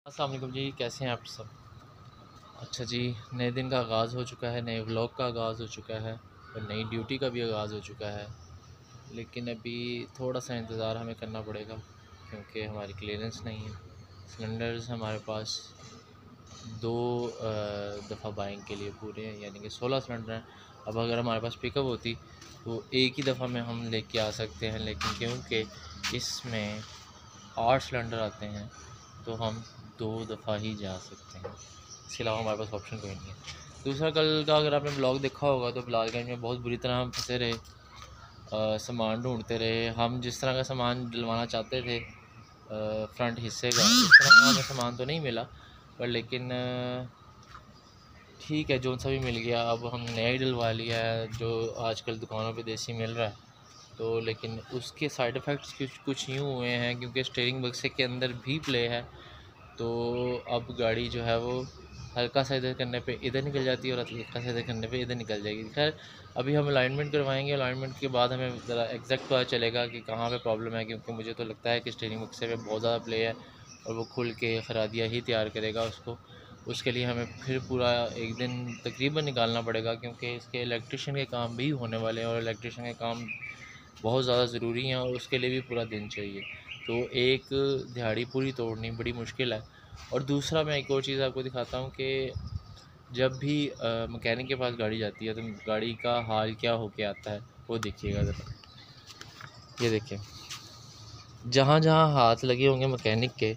अस्सलाम वालेकुम जी, कैसे हैं आप सब। अच्छा जी, नए दिन का आगाज़ हो चुका है, नए व्लॉग का आगाज़ हो चुका है और नई ड्यूटी का भी आगाज़ हो चुका है। लेकिन अभी थोड़ा सा इंतज़ार हमें करना पड़ेगा क्योंकि हमारी क्लियरेंस नहीं है। सिलेंडर्स हमारे पास दो दफ़ा बाइंग के लिए पूरे हैं, यानी कि 16 सिलेंडर हैं। अब अगर हमारे पास पिकअप होती तो एक ही दफ़ा में हम लेके आ सकते हैं, लेकिन क्योंकि इसमें 8 सिलेंडर आते हैं तो हम 2 दफ़ा ही जा सकते हैं। इसके अलावा हमारे पास ऑप्शन कोई नहीं है। दूसरा, कल का अगर आपने ब्लॉग देखा होगा तो बिलालगंज में बहुत बुरी तरह हम फंसे रहे, सामान ढूंढते रहे। हम जिस तरह का सामान डलवाना चाहते थे फ्रंट हिस्से का, इस तरह का हमें सामान तो नहीं मिला, पर लेकिन ठीक है, जो सा भी मिल गया। अब हम नया ही डलवा लिया है जो आजकल दुकानों पे देसी मिल रहा है। तो लेकिन उसके साइड इफ़ेक्ट्स कुछ यूँ हुए हैं क्योंकि स्टीयरिंग बक्से के अंदर भी प्ले है, तो अब गाड़ी जो है वो हल्का सा इधर करने पे इधर निकल जाती है और हल्का सा इधर करने पे इधर निकल जाएगी। खैर, अभी हम अलाइनमेंट करवाएंगे, अलाइनमेंट के बाद हमें ज़रा एग्जैक्ट पता चलेगा कि कहाँ पे प्रॉब्लम है, क्योंकि मुझे तो लगता है कि स्टीयरिंग बक्से पे बहुत ज़्यादा प्ले है और वो खुल के खरादिया ही तैयार करेगा उसको। उसके लिए हमें फिर पूरा एक दिन तकरीबन निकालना पड़ेगा क्योंकि इसके इलेक्ट्रिशियन के काम भी होने वाले हैं और इलेक्ट्रिशियन के काम बहुत ज़्यादा ज़रूरी हैं और उसके लिए भी पूरा दिन चाहिए। तो एक दिहाड़ी पूरी तोड़नी बड़ी मुश्किल है। और दूसरा, मैं एक और चीज़ आपको दिखाता हूँ कि जब भी मकैनिक के पास गाड़ी जाती है तो गाड़ी का हाल क्या होके आता है वो देखिएगा ज़रा। ये देखिए, जहाँ जहाँ हाथ लगे होंगे मकैनिक के,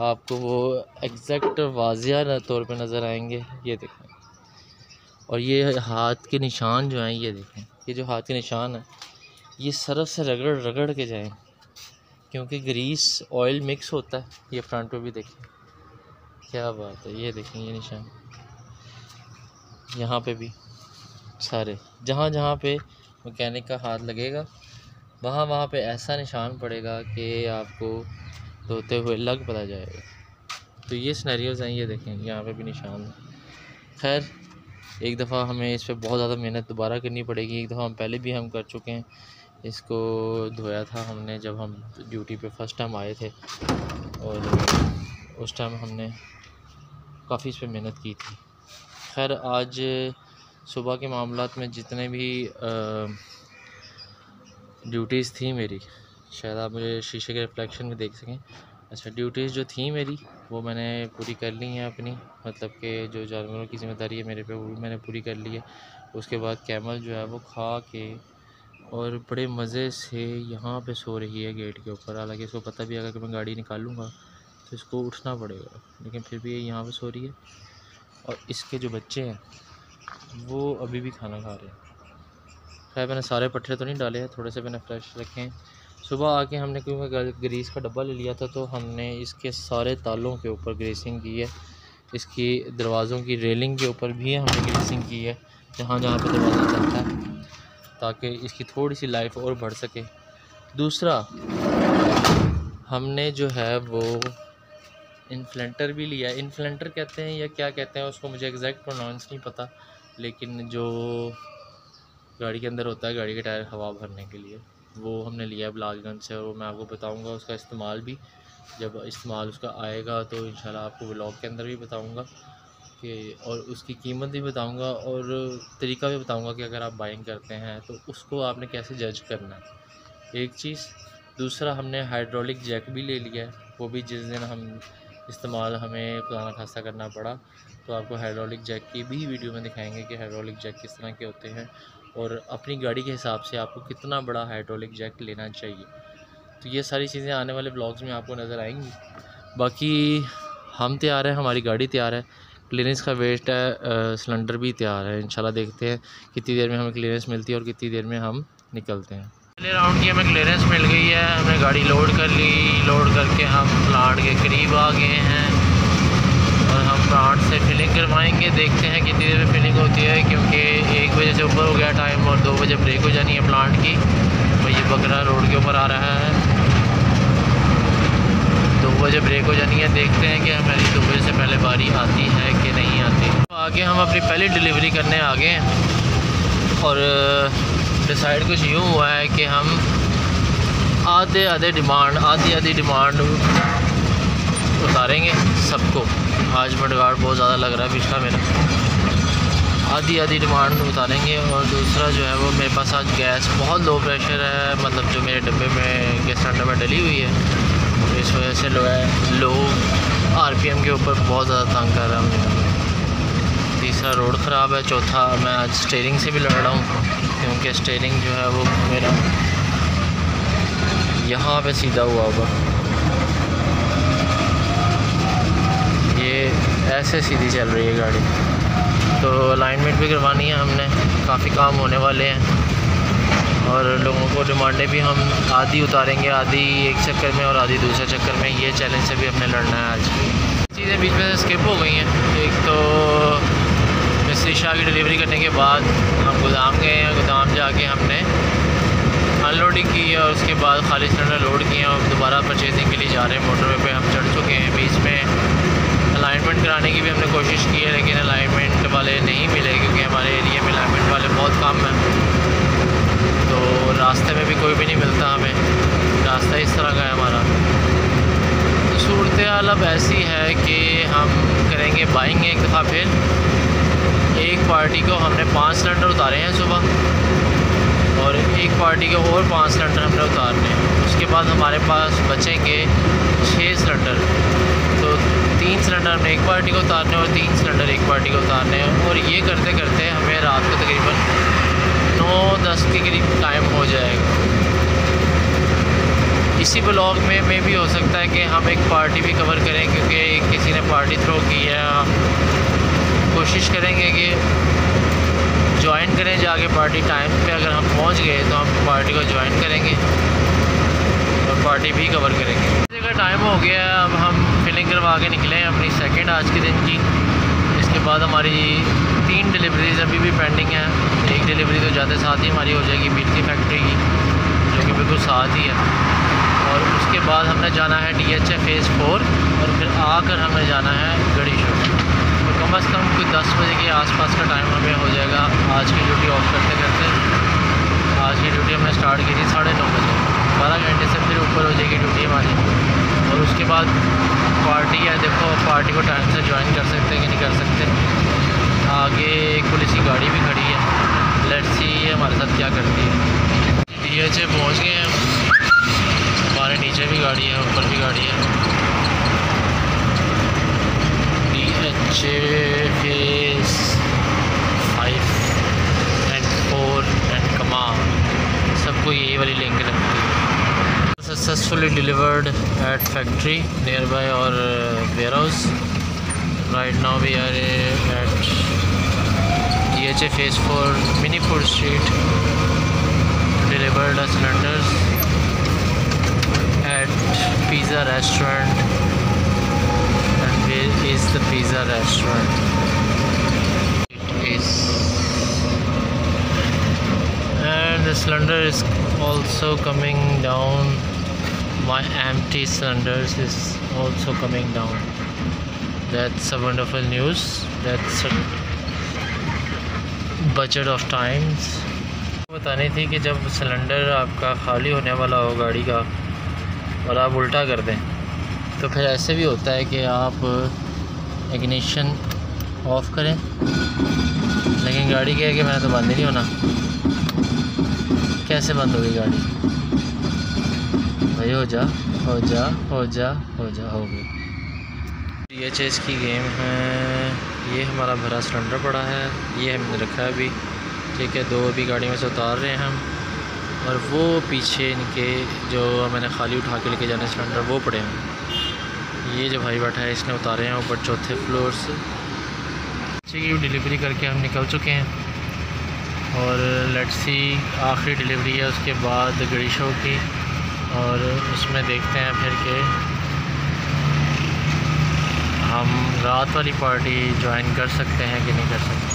आपको वो एग्जैक्ट वाज़िया तौर पे नज़र आएंगे। ये देखें, और ये हाथ के निशान जो हैं, ये देखें, ये जो हाथ के निशान है ये सरफ से रगड़ रगड़ के जाएँ क्योंकि ग्रीस ऑयल मिक्स होता है। ये फ्रंट पे भी देखें, क्या बात है। ये देखें, ये निशान यहाँ पे भी सारे, जहाँ जहाँ पे मैकेनिक का हाथ लगेगा वहाँ वहाँ पे ऐसा निशान पड़ेगा कि आपको धोते हुए लग पता जाएगा। तो ये सिनेरियोज़ हैं, ये देखें, यहाँ पे भी निशान है। खैर, एक दफ़ा हमें इस पर बहुत ज़्यादा मेहनत दोबारा करनी पड़ेगी। एक दफ़ा हम पहले भी हम कर चुके हैं, इसको धोया था हमने जब हम ड्यूटी पे फर्स्ट टाइम आए थे और उस टाइम हमने काफ़ी इस पर मेहनत की थी। खैर, आज सुबह के मामलात में जितने भी ड्यूटीज़ थी मेरी, शायद आप मुझे शीशे के रिफ्लेक्शन में देख सकें। अच्छा, ड्यूटीज़ जो थी मेरी वो मैंने पूरी कर ली हैं अपनी, मतलब कि जो जानवरों की ज़िम्मेदारी है मेरे पे वो भी मैंने पूरी कर ली है। उसके बाद कैमल जो है वो खा के और बड़े मज़े से यहाँ पे सो रही है गेट के ऊपर। हालांकि इसको पता भी है कि मैं गाड़ी निकालूंगा तो इसको उठना पड़ेगा, लेकिन फिर भी ये यहाँ पे सो रही है। और इसके जो बच्चे हैं वो अभी भी खाना खा रहे हैं। खैर, मैंने सारे पट्टे तो नहीं डाले हैं, थोड़े से मैंने फ्रेश रखे हैं। सुबह आके हमने क्योंकि ग्रीस का डब्बा ले लिया था तो हमने इसके सारे तालों के ऊपर ग्रीसिंग की है। इसकी दरवाज़ों की रेलिंग के ऊपर भी हमने ग्रीसिंग की है जहाँ जहाँ पे दरवाज़ा चलता है, ताकि इसकी थोड़ी सी लाइफ और बढ़ सके। दूसरा, हमने जो है वो इन्फ्लेंटर भी लिया है। इन्फ्लेंटर कहते हैं या क्या कहते हैं उसको, मुझे एग्जैक्ट प्रोनाउंस नहीं पता, लेकिन जो गाड़ी के अंदर होता है गाड़ी के टायर हवा भरने के लिए, वो हमने लिया है बिलालगंज से। और मैं आपको बताऊंगा उसका इस्तेमाल भी, जब इस्तेमाल उसका आएगा तो इंशाल्लाह आपको व्लॉग के अंदर भी बताऊंगा कि, और उसकी कीमत भी बताऊंगा और तरीका भी बताऊंगा कि अगर आप बाइंग करते हैं तो उसको आपने कैसे जज करना है, एक चीज़। दूसरा, हमने हाइड्रोलिक जैक भी ले लिया है, वो भी जिस दिन हम इस्तेमाल हमें खुदा खासा करना पड़ा तो आपको हाइड्रोलिक जैक की भी वीडियो में दिखाएंगे कि हाइड्रोलिक जैक किस तरह के होते हैं और अपनी गाड़ी के हिसाब से आपको कितना बड़ा हाइड्रोलिक जैक लेना चाहिए। तो ये सारी चीज़ें आने वाले ब्लॉग्स में आपको नज़र आएंगी। बाकी हम तैयार हैं, हमारी गाड़ी तैयार है, क्लीयरेंस का वेट है, सिलेंडर भी तैयार है। इंशाल्लाह देखते हैं कितनी देर में हमें क्लीयरेंस मिलती है और कितनी देर में हम निकलते हैं। पहले राउंड की हमें क्लीयरेंस मिल गई है, हमने गाड़ी लोड कर ली। लोड करके हम प्लांट के करीब आ गए हैं और हम प्लांट से फिलिंग करवाएंगे। देखते हैं कितनी देर में फिलिंग होती है, क्योंकि 1 बजे से ऊपर हो गया टाइम और 2 बजे ब्रेक हो जानी है प्लांट की। तो ये बकरा रोड के ऊपर आ रहा है, 2 बजे ब्रेक हो जानी है। देखते हैं कि हमारी 2 बजे से पहले बारी आती है कि नहीं आती। तो आगे हम अपनी पहली डिलीवरी करने आ गए हैं और डिसाइड कुछ यूँ हुआ है कि हम आधी आधी डिमांड उतारेंगे सबको। आज मडगाड़ बहुत ज़्यादा लग रहा है पिछला मेरा। आधी डिमांड उतारेंगे। और दूसरा जो है वो मेरे पास आज गैस बहुत लो प्रेशर है, मतलब जो मेरे डब्बे में गैस सिलेंडर में डली हुई है, तो इस वजह से लो RPM के ऊपर बहुत ज़्यादा तंग कर रहा हूँ। तीसरा रोड ख़राब है। चौथा मैं आज स्टीयरिंग से भी लड़ रहा हूँ, क्योंकि स्टीयरिंग जो है वो मेरा यहाँ पे सीधा हुआ होगा, ये ऐसे सीधी चल रही है गाड़ी। तो अलाइनमेंट भी करवानी है हमने, काफ़ी काम होने वाले हैं। और लोगों को डिमांडें भी हम आधी उतारेंगे, आधी एक चक्कर में और आधी दूसरे चक्कर में। ये चैलेंज से भी हमने लड़ना है आज। चीज़ें बीच में से स्किप हो गई हैं। एक तो मिस्त्री शाह की डिलीवरी करने के बाद हम गोदाम गए हैं। गोदाम जाके हमने अनलोडिंग की है और उसके बाद खाली सिलेंडर लोड किए हैं और दोबारा परचेजिंग के लिए जा रहे हैं। मोटरवे पे हम चढ़ चुके हैं। बीच में अलाइनमेंट कराने की भी हमने कोशिश की है, लेकिन अलाइनमेंट वाले नहीं मिले, क्योंकि हमारे एरिया में अलाइनमेंट वाले बहुत कम हैं। तो रास्ते में भी कोई भी नहीं मिलता हमें। रास्ता इस तरह का है हमारा। तो सूरत हाल अब ऐसी है कि हम करेंगे बाइंग एक दफ़ा। फिर एक पार्टी को हमने 5 सिलेंडर उतारे हैं सुबह, और एक पार्टी के और 5 सिलेंडर हमने उतारने हैं। उसके बाद हमारे पास बचेंगे 6 सिलेंडर। तो 3 सिलेंडर हमने एक पार्टी को उतारने और 3 सिलेंडर एक पार्टी को उतारने हैं। और ये करते करते हमें रात को तकरीबन 9-10 के करीब टाइम हो जाएगा। इसी ब्लॉग में भी हो सकता है कि हम एक पार्टी भी कवर करें, क्योंकि किसी ने पार्टी थ्रो की है। कोशिश करेंगे कि ज्वाइन करें जाके पार्टी। टाइम पे अगर हम पहुंच गए तो हम पार्टी को ज्वाइन करेंगे और पार्टी भी कवर करेंगे। का टाइम हो गया है, अब हम फिलिंग करवा के निकले हैं अपनी सेकंड आज के दिन की। इसके बाद हमारी 3 डिलीवरीज अभी भी पेंडिंग है। एक डिलीवरी तो जाते साथ ही हमारी हो जाएगी बिजली फैक्ट्री की, जो कि बिल्कुल साथ ही है। और उसके बाद हमने जाना है DHA फेज़ 4 और फिर आकर हमने जाना है गड़ी शो। तो कम से कम कोई 10 बजे के आसपास का टाइम हमें हो जाएगा आज की ड्यूटी ऑफ करते करते। आज की ड्यूटी हमने स्टार्ट की थी 9:30 बजे। 12 घंटे से फिर ऊपर हो जाएगी ड्यूटी हमारी। और उसके बाद पार्टी है, देखो पार्टी को टाइम से ज्वाइन कर सकते हैं कि नहीं कर सकते। आगे एक पुलिस की गाड़ी भी खड़ी है, लेट्स सी ये हमारे साथ क्या करती है। DHA पहुँच गए हैं हम। हमारे नीचे भी गाड़ी है, ऊपर भी गाड़ी है। DHA फेज़ 5 and 4 and कमाल, सबको यही वाली लिंक लगती है। Successfully delivered at factory nearby or warehouse. Right now we are at DHA Phase 4 Minipur Street. Delivered the cylinders at Pizza Restaurant. And where is the Pizza Restaurant? It is. And the cylinder is also coming down. My empty cylinders is also coming down. That's a wonderful news. That's a budget of times. बतानी थी कि जब cylinder आपका खाली होने वाला हो गाड़ी का और आप उल्टा कर दें, तो फिर ऐसे भी होता है कि आप इग्निशन ऑफ करें, लेकिन गाड़ी क्या है कि मैंने तो बंद ही नहीं होना। कैसे बंद होगी गाड़ी? भाई हो जा हो जा हो जा हो जा, हो गई। DHA की गेम है। ये हमारा भरा सिलेंडर पड़ा है, ये हमने रखा है अभी, ठीक है। 2 अभी गाड़ी में से उतार रहे हैं हम, और वो पीछे इनके जो मैंने खाली उठा के लेके जाने सिलेंडर वो पड़े हैं। ये जो भाई बैठा है इसने उतारे हैं ऊपर 4थे फ्लोर से। अच्छी डिलीवरी करके हम निकल चुके हैं और लेट्स सी आखिरी डिलीवरी है उसके बाद गड़ी शो की, और उसमें देखते हैं फिर के हम रात वाली पार्टी ज्वाइन कर सकते हैं कि नहीं कर सकते।